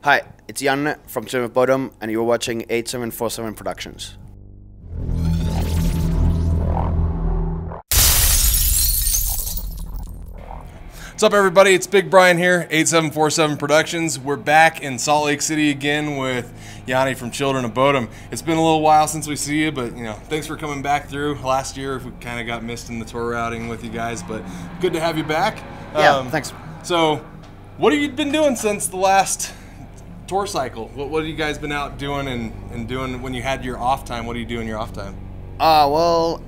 Hi, it's Janne from Bodom, and you're watching 8747 Productions. What's up, everybody? It's Big Bryan here, 8747 Productions. We're back in Salt Lake City again with Janne from Children of Bodom. It's been a little while since we see you, but thanks for coming back through. Last year we kind of got missed in the tour routing with you guys, but good to have you back. Yeah, thanks. So, what have you been doing since the last tour cycle? What have you guys been out doing and doing when you had your off time? What do you do in your off time? Oh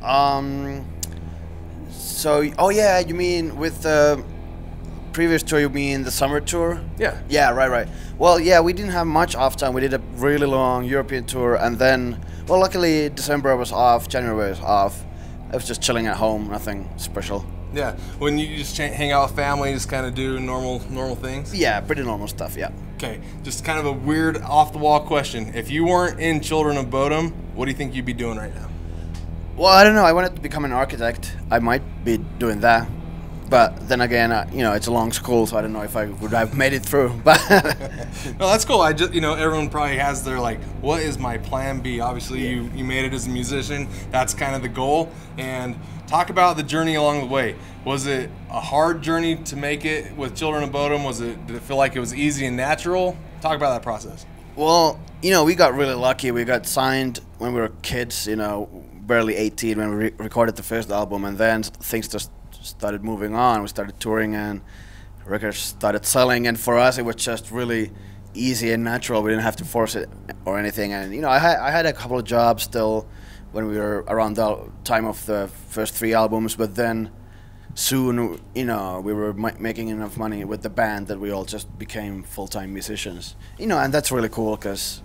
yeah, you mean with the previous tour, you mean the summer tour? Yeah. Yeah, right. Well, yeah, we didn't have much off time. We did a really long European tour, and then, well, luckily December was off, January was off. I was just chilling at home, nothing special. Yeah, when you just hang out with family, just kind of do normal things? Yeah, pretty normal stuff, yeah. Okay, just kind of a weird off-the-wall question. If you weren't in Children of Bodom, what do you think you'd be doing right now? Well, I don't know. I wanted to become an architect. I might be doing that. But then again, it's a long school, so I don't know if I would have made it through. But no, that's cool. I just, everyone probably has their what is my plan B? Obviously, you made it as a musician. That's kind of the goal. And talk about the journey along the way. Was it a hard journey to make it with Children of Bodom? Did it feel like it was easy and natural? Talk about that process. Well, we got really lucky. We got signed when we were kids, barely 18 when we recorded the first album, and then things just started moving on. We started touring and records started selling, and for us it was just really easy and natural. We didn't have to force it or anything. And I had a couple of jobs still when we were around the time of the first 3 albums, but then soon we were making enough money with the band that we all just became full-time musicians. And that's really cool because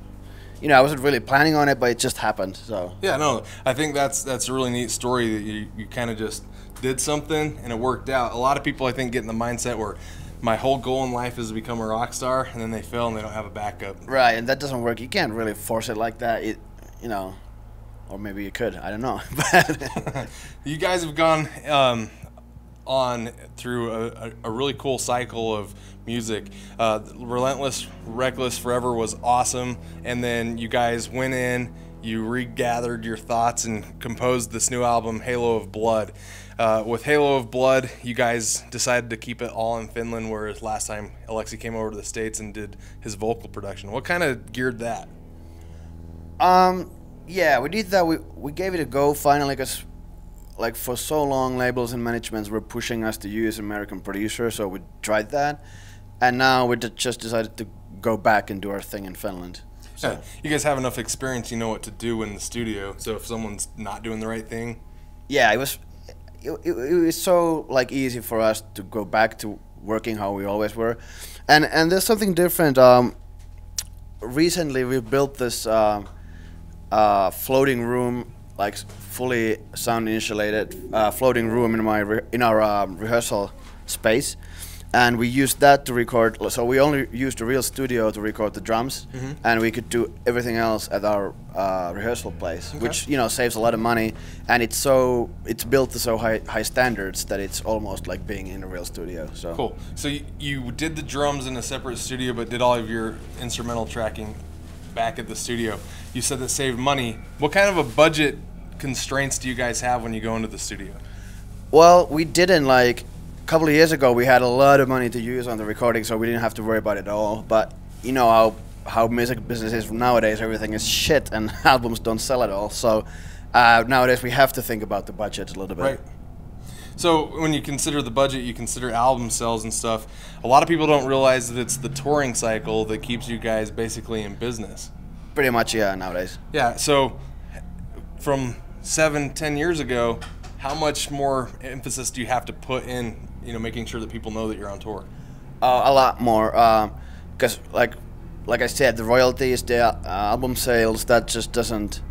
I wasn't really planning on it, but it just happened. So yeah, no, I think that's a really neat story that you kind of just did something and it worked out. A lot of people, I think, get in the mindset where my whole goal in life is to become a rock star, and then they fail and they don't have a backup. Right, and that doesn't work. You can't really force it like that. Or maybe you could. I don't know. You guys have gone on through a really cool cycle of music. Relentless, Reckless, Forever was awesome, and then you guys went in, you regathered your thoughts and composed this new album, Halo of Blood. With Halo of Blood, you guys decided to keep it all in Finland, whereas last time Alexi came over to the States and did his vocal production. What kind of geared that? Yeah, we did that. We gave it a go finally, because for so long labels and managements were pushing us to use American producers, so we tried that, and now we just decided to go back and do our thing in Finland. So yeah, you guys have enough experience, you know what to do in the studio, so if someone's not doing the right thing. Yeah, it was so easy for us to go back to working how we always were, and there's something different. Recently we built this floating room, fully sound insulated floating room in our rehearsal space, and we used that to record. So we only used the real studio to record the drums, and we could do everything else at our rehearsal place, which saves a lot of money, and it's built to so high standards that it's almost like being in a real studio. So cool. So you did the drums in a separate studio, but did all of your instrumental tracking back at the studio. You said that saved money. What kind of a budget constraints do you guys have when you go into the studio? Well, we didn't. A couple of years ago we had a lot of money to use on the recording, so we didn't have to worry about it at all. But how music business is nowadays, everything is shit and albums don't sell at all. So nowadays we have to think about the budget a little bit. Right. So when you consider the budget, you consider album sales and stuff. A lot of people don't realize that it's the touring cycle that keeps you guys basically in business. Pretty much, yeah, nowadays. Yeah, so from 7-10 years ago, how much more emphasis do you have to put in, making sure that people know that you're on tour? A lot more, because like I said, the royalties, the album sales, that just doesn't.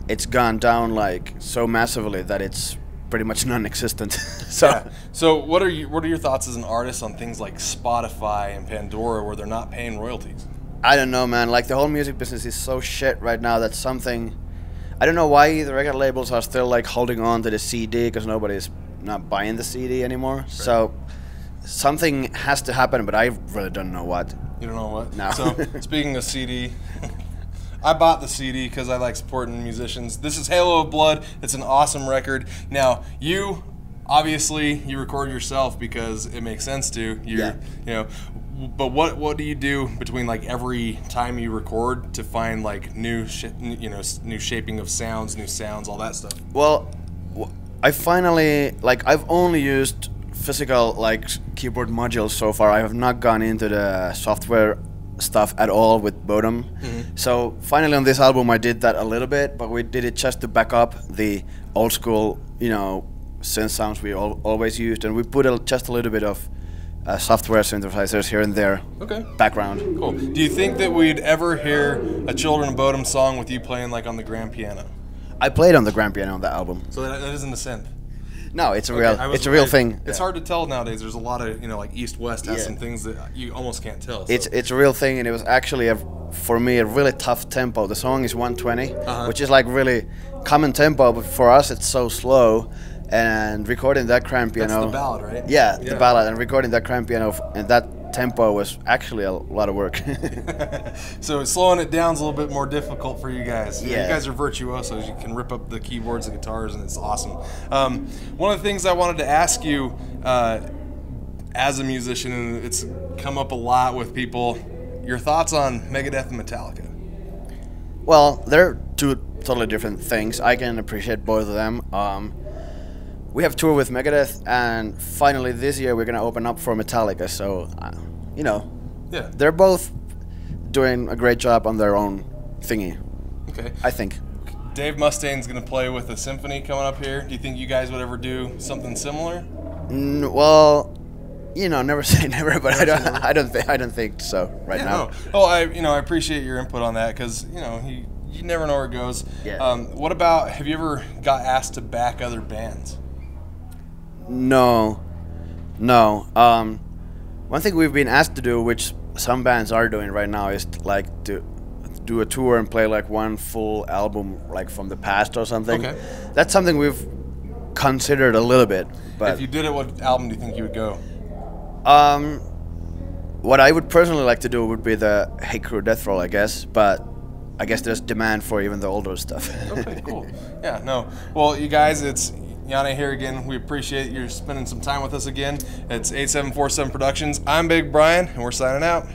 It's gone down so massively that it's pretty much non-existent. So yeah. So what are your thoughts as an artist on things like Spotify and Pandora, where they're not paying royalties? I don't know, man. The whole music business is so shit right now. That's something. I don't know why the record labels are still holding on to the CD, because nobody's not buying the CD anymore. Right. So something has to happen, but I really don't know what. You don't know what? No. So, speaking of CD, I bought the CD because I like supporting musicians. This is Halo of Blood. It's an awesome record. Now, you, obviously, you record yourself because it makes sense to. You know, but what do you do between like every time you record to find like new shaping of sounds, new sounds, all that stuff? Well, I finally, like, I've only used physical like keyboard modules so far. I have not gone into the software stuff at all with Bodom. So finally on this album I did that a little bit, but we did it just to back up the old school, you know, synth sounds we always used, and we put just a little bit of software synthesizers here and there. Okay. Background. Cool. Do you think that we'd ever hear a Children of Bodom song with you playing like on the grand piano? I played on the grand piano on that album. So that isn't a synth. No, it's a real thing. It's hard to tell nowadays. There's a lot of, you know, like East West has some things that you almost can't tell. So. It's a real thing, and it was actually for me a really tough tempo. The song is 120, which is like really common tempo, but for us it's so slow. And recording that grand piano. That's the ballad, right? Yeah, the ballad, and recording that grand piano and that tempo was actually a lot of work. So slowing it down is a little bit more difficult for you guys. Yeah. You guys are virtuosos. You can rip up the keyboards and guitars, and it's awesome. One of the things I wanted to ask you as a musician, and it's come up a lot with people, your thoughts on Megadeth and Metallica. Well, they're two totally different things. I can appreciate both of them. We have toured with Megadeth, and finally this year we're gonna open up for Metallica. So, you know, they're both doing a great job on their own thingy. Okay. I think. Dave Mustaine's gonna play with a symphony coming up here. Do you think you guys would ever do something similar? Well, you know, never say never, but I don't think so now. No. Oh, I appreciate your input on that because you never know where it goes. Yeah. What about, have you ever got asked to back other bands? No. One thing we've been asked to do, which some bands are doing right now, is like to do a tour and play like one full album, like from the past or something. Okay. That's something we've considered a little bit. But if you did it, what album do you think you would go? What I would personally like to do would be the Hey Crew Death Roll, I guess. But I guess there's demand for even the older stuff. Okay, cool. Yeah, no. Well, you guys, it's Janne here again. We appreciate you spending some time with us again. It's 8747 Productions. I'm Big Bryan, and we're signing out.